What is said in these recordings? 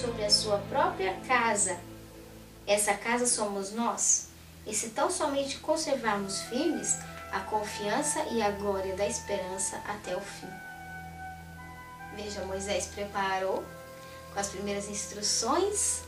sobre a sua própria casa. Essa casa somos nós. E se tão somente conservarmos firmes a confiança e a glória da esperança até o fim. Veja, Moisés preparou com as primeiras instruções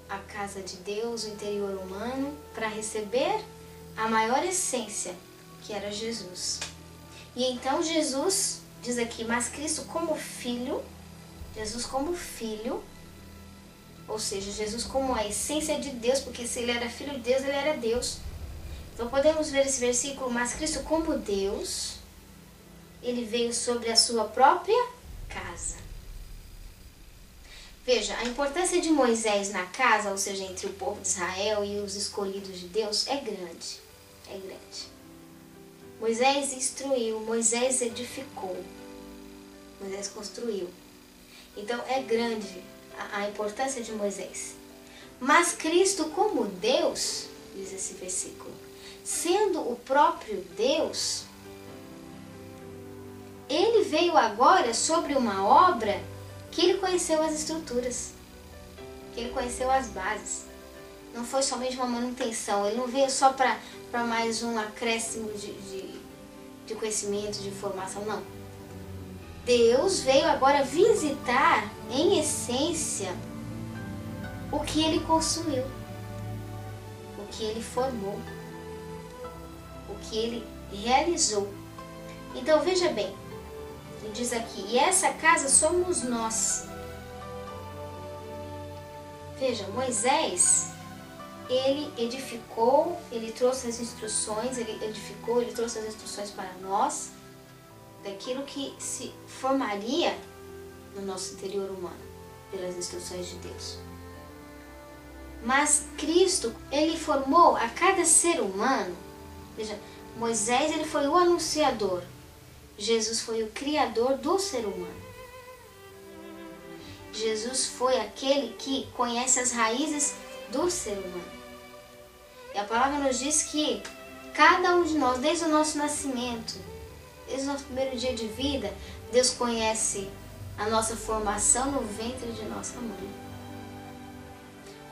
a casa de Deus, o interior humano, para receber a maior essência, que era Jesus. E então Jesus, diz aqui, mas Cristo como filho, Jesus como filho, ou seja, Jesus como a essência de Deus, porque se ele era filho de Deus, ele era Deus. Então podemos ver esse versículo, mas Cristo como Deus, ele veio sobre a sua própria casa. Veja, a importância de Moisés na casa, ou seja, entre o povo de Israel e os escolhidos de Deus, é grande. É grande. Moisés instruiu, Moisés edificou, Moisés construiu. Então é grande a importância de Moisés. Mas Cristo como Deus, diz esse versículo, sendo o próprio Deus, ele veio agora sobre uma obra que ele conheceu as estruturas, que ele conheceu as bases. Não foi somente uma manutenção, ele não veio só para mais um acréscimo de conhecimento, de informação, não. Deus veio agora visitar, em essência, o que ele construiu, o que ele formou, o que ele realizou. Então veja bem, ele diz aqui, e essa casa somos nós. Veja, Moisés, ele edificou, ele trouxe as instruções, ele edificou, ele trouxe as instruções para nós, daquilo que se formaria no nosso interior humano, pelas instruções de Deus. Mas Cristo, ele formou a cada ser humano. Veja, Moisés, ele foi o anunciador, Jesus foi o criador do ser humano. Jesus foi aquele que conhece as raízes do ser humano. E a palavra nos diz que cada um de nós, desde o nosso nascimento, desde o nosso primeiro dia de vida, Deus conhece a nossa formação no ventre de nossa mãe.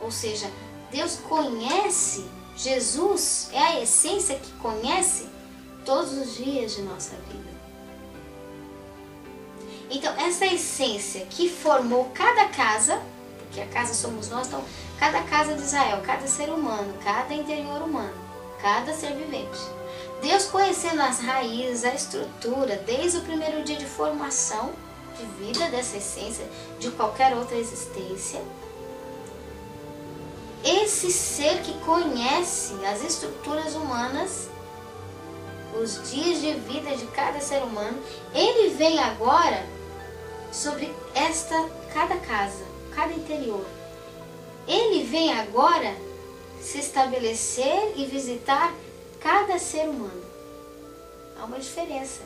Ou seja, Deus conhece, Jesus é a essência que conhece todos os dias de nossa vida. Então, essa essência que formou cada casa, porque a casa somos nós, então, cada casa de Israel, cada ser humano, cada interior humano, cada ser vivente. Deus conhecendo as raízes, a estrutura, desde o primeiro dia de formação de vida dessa essência, de qualquer outra existência. Esse ser que conhece as estruturas humanas, os dias de vida de cada ser humano, ele vem agora sobre cada casa, cada interior. Ele vem agora se estabelecer e visitar cada ser humano. Há uma diferença.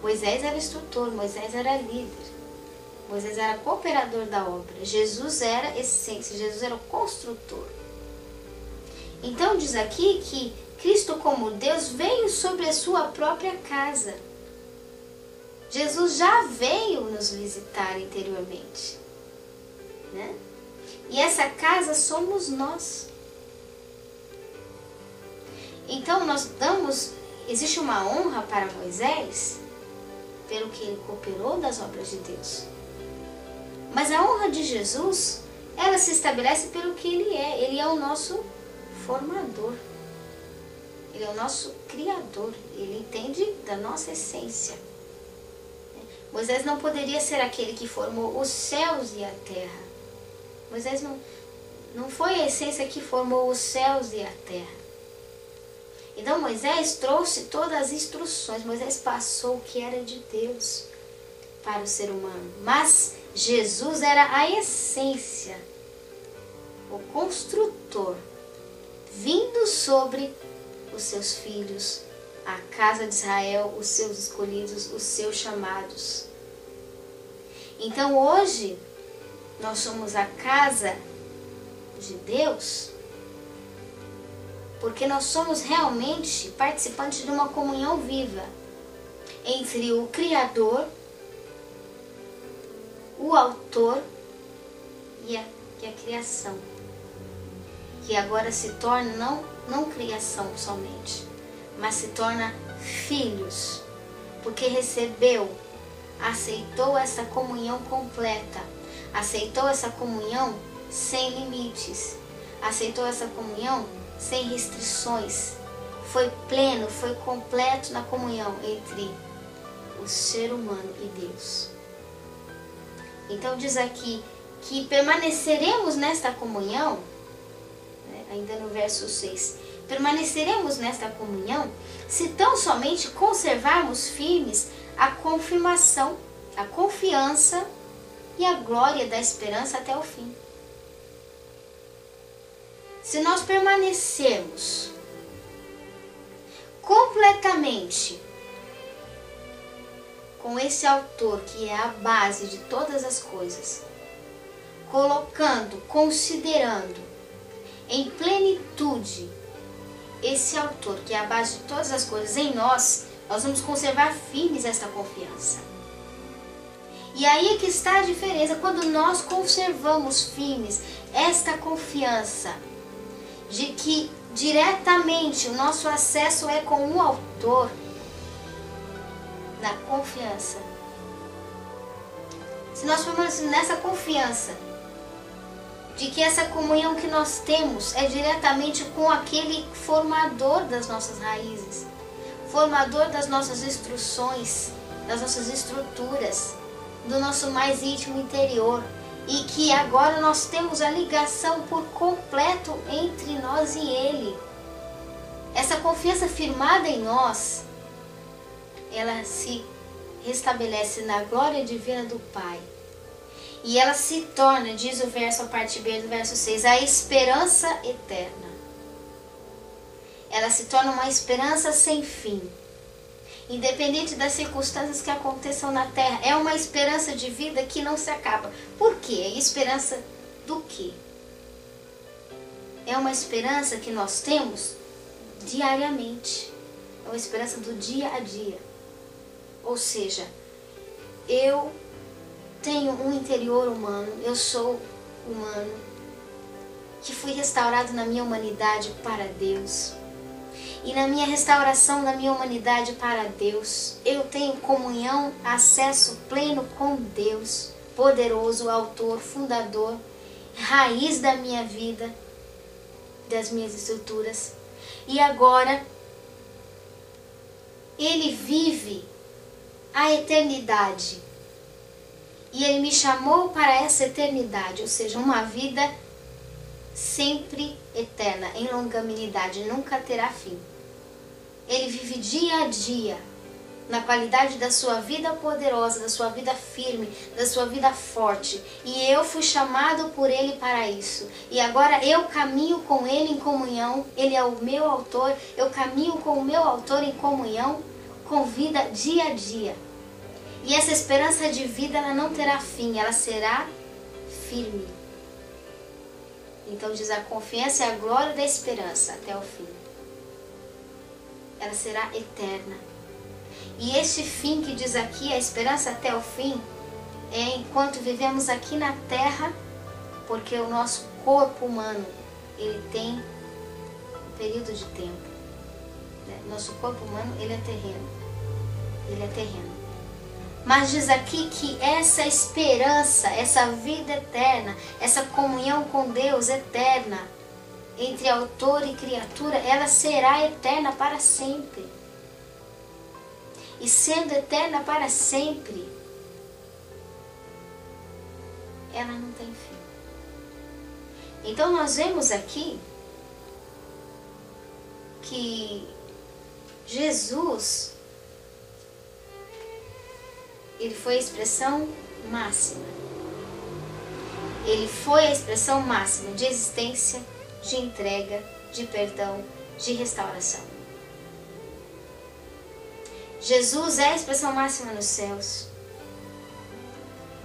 Moisés era instrutor, Moisés era líder, Moisés era cooperador da obra, Jesus era essência, Jesus era o construtor. Então diz aqui que Cristo como Deus veio sobre a sua própria casa. Jesus já veio nos visitar interiormente, né? E essa casa somos nós. Então existe uma honra para Moisés pelo que ele cooperou das obras de Deus. Mas a honra de Jesus, ela se estabelece pelo que ele é. Ele é o nosso formador. Ele é o nosso criador. Ele entende da nossa essência. Moisés não poderia ser aquele que formou os céus e a terra. Moisés não foi a essência que formou os céus e a terra. Então Moisés trouxe todas as instruções. Moisés passou o que era de Deus para o ser humano. Mas Jesus era a essência, o construtor, vindo sobre os seus filhos, a casa de Israel, os seus escolhidos, os seus chamados. Então hoje nós somos a casa de Deus, porque nós somos realmente participantes de uma comunhão viva entre o Criador, o Autor e a criação, que agora se torna não criação somente, mas se torna filhos, porque aceitou essa comunhão completa, aceitou essa comunhão sem limites, aceitou essa comunhão sem restrições, foi pleno, foi completo na comunhão entre o ser humano e Deus. Então diz aqui que permaneceremos nesta comunhão, ainda no verso 6, permaneceremos nesta comunhão se tão somente conservarmos firmes a confirmação, a confiança e a glória da esperança até o fim. Se nós permanecermos completamente com esse autor que é a base de todas as coisas, considerando em plenitude esse autor que é a base de todas as coisas em nós vamos conservar firmes esta confiança. E aí é que está a diferença, quando nós conservamos firmes esta confiança de que diretamente o nosso acesso é com o autor, na confiança. Se nós permanecemos nessa confiança de que essa comunhão que nós temos é diretamente com aquele formador das nossas raízes, formador das nossas instruções, das nossas estruturas, do nosso mais íntimo interior, e que agora nós temos a ligação por completo entre nós e Ele. Essa confiança firmada em nós, ela se restabelece na glória divina do Pai. E ela se torna, diz o verso, a parte B do verso 6, a esperança eterna. Ela se torna uma esperança sem fim. Independente das circunstâncias que aconteçam na terra, é uma esperança de vida que não se acaba. Por quê? É esperança do quê? É uma esperança que nós temos diariamente. É uma esperança do dia a dia. Ou seja, eu tenho um interior humano, eu sou humano, que fui restaurado na minha humanidade para Deus. E na minha restauração, na minha humanidade para Deus, eu tenho comunhão, acesso pleno com Deus, poderoso, autor, fundador, raiz da minha vida, das minhas estruturas. E agora, Ele vive a eternidade. E Ele me chamou para essa eternidade, ou seja, uma vida sempre eterna, em longanimidade, nunca terá fim. Ele vive dia a dia, na qualidade da sua vida poderosa, da sua vida firme, da sua vida forte. E eu fui chamado por Ele para isso. E agora eu caminho com Ele em comunhão, Ele é o meu autor, eu caminho com o meu autor em comunhão, com vida dia a dia. E essa esperança de vida, ela não terá fim, ela será firme. Então diz, a confiança é a glória da esperança até o fim. Ela será eterna. E este fim que diz aqui, a esperança até o fim, é enquanto vivemos aqui na terra, porque o nosso corpo humano, ele tem um período de tempo. Nosso corpo humano, ele é terreno. Ele é terreno. Mas diz aqui que essa esperança, essa vida eterna, essa comunhão com Deus eterna, entre autor e criatura, ela será eterna para sempre. E sendo eterna para sempre, ela não tem fim. Então nós vemos aqui que Jesus, Ele foi a expressão máxima. Ele foi a expressão máxima de existência, de entrega, de perdão, de restauração. Jesus é a expressão máxima nos céus.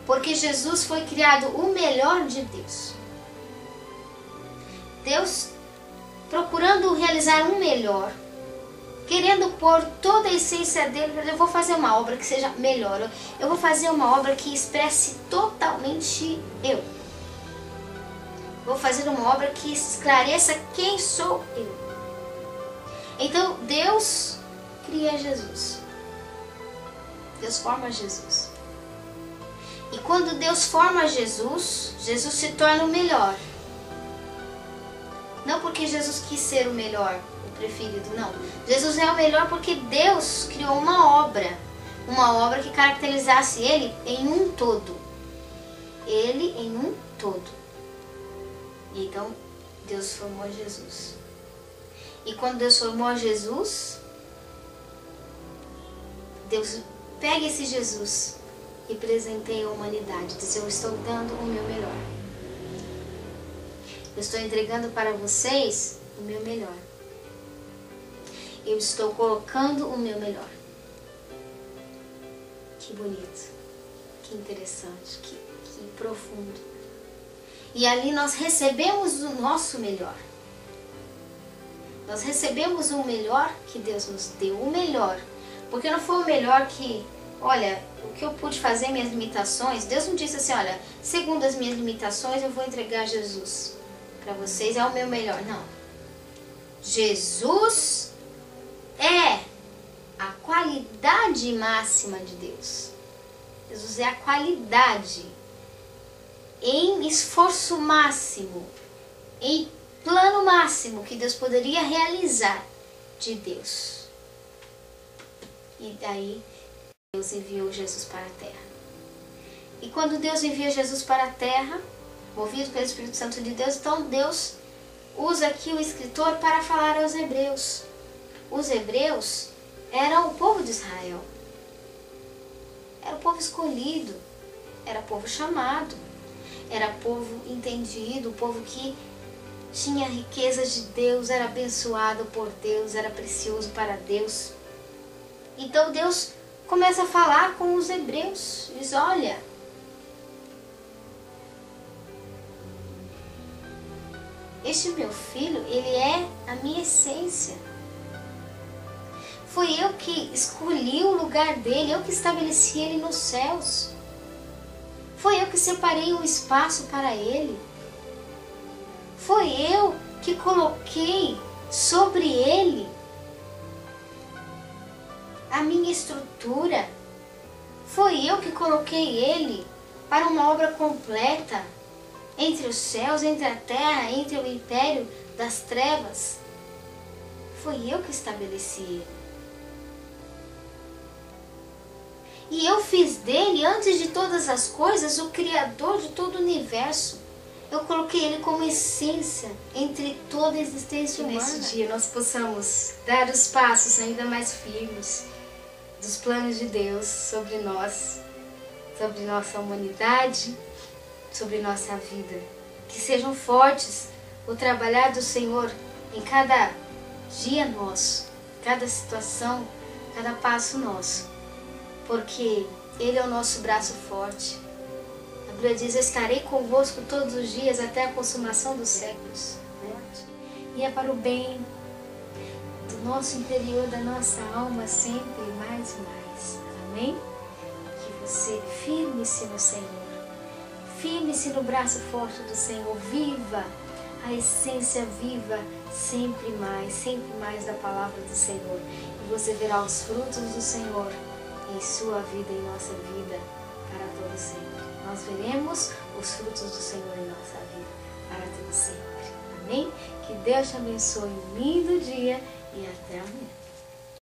Porque Jesus foi criado o melhor de Deus. Deus procurando realizar um melhor, querendo pôr toda a essência dele. Eu vou fazer uma obra que seja melhor. Eu vou fazer uma obra que expresse totalmente eu. Vou fazer uma obra que esclareça quem sou eu. Então Deus cria Jesus. Deus forma Jesus. E quando Deus forma Jesus, Jesus se torna o melhor. Não porque Jesus quis ser o melhor, o preferido, não. Jesus é o melhor porque Deus criou uma obra que caracterizasse Ele em um todo. Ele em um todo. E então Deus formou Jesus. E quando Deus formou Jesus, Deus pega esse Jesus e presenteia a humanidade. Diz: eu estou dando o meu melhor. Eu estou entregando para vocês o meu melhor. Eu estou colocando o meu melhor. Que bonito, que interessante, que profundo. E ali nós recebemos o nosso melhor. Nós recebemos o melhor que Deus nos deu, o melhor. Porque não foi o melhor que, olha, o que eu pude fazer, minhas limitações. Deus não disse assim: olha, segundo as minhas limitações eu vou entregar Jesus para vocês, é o meu melhor. Não. Jesus é a qualidade máxima de Deus. Jesus é a qualidade em esforço máximo, em plano máximo que Deus poderia realizar de Deus. E daí Deus enviou Jesus para a terra. E quando Deus envia Jesus para a terra, movido pelo Espírito Santo de Deus, então Deus usa aqui o escritor para falar aos hebreus. Os hebreus eram o povo de Israel. Era o povo escolhido, era o povo chamado, era o povo entendido, o povo que tinha riquezas de Deus, era abençoado por Deus, era precioso para Deus. Então Deus começa a falar com os hebreus, diz: olha, este meu filho, ele é a minha essência. Foi eu que escolhi o lugar dele, eu que estabeleci ele nos céus. Foi eu que separei um espaço para ele. Foi eu que coloquei sobre ele a minha estrutura. Foi eu que coloquei ele para uma obra completa entre os céus, entre a terra, entre o império das trevas. Foi eu que estabeleci ele. E eu fiz dele, antes de todas as coisas, o Criador de todo o universo. Eu coloquei ele como essência entre toda a existência humana. Que nesse dia nós possamos dar os passos ainda mais firmes dos planos de Deus sobre nós, sobre nossa humanidade, sobre nossa vida. Que sejam fortes o trabalhar do Senhor em cada dia nosso, cada situação, cada passo nosso. Porque Ele é o nosso braço forte. A Bíblia diz: eu estarei convosco todos os dias até a consumação dos séculos. E é para o bem do nosso interior, da nossa alma, sempre mais e mais. Amém? Que você firme-se no Senhor. Firme-se no braço forte do Senhor. Viva a essência viva sempre mais da palavra do Senhor. E você verá os frutos do Senhor em sua vida, em nossa vida, para todo sempre. Nós veremos os frutos do Senhor em nossa vida, para todo sempre. Amém? Que Deus te abençoe um lindo dia e até amanhã.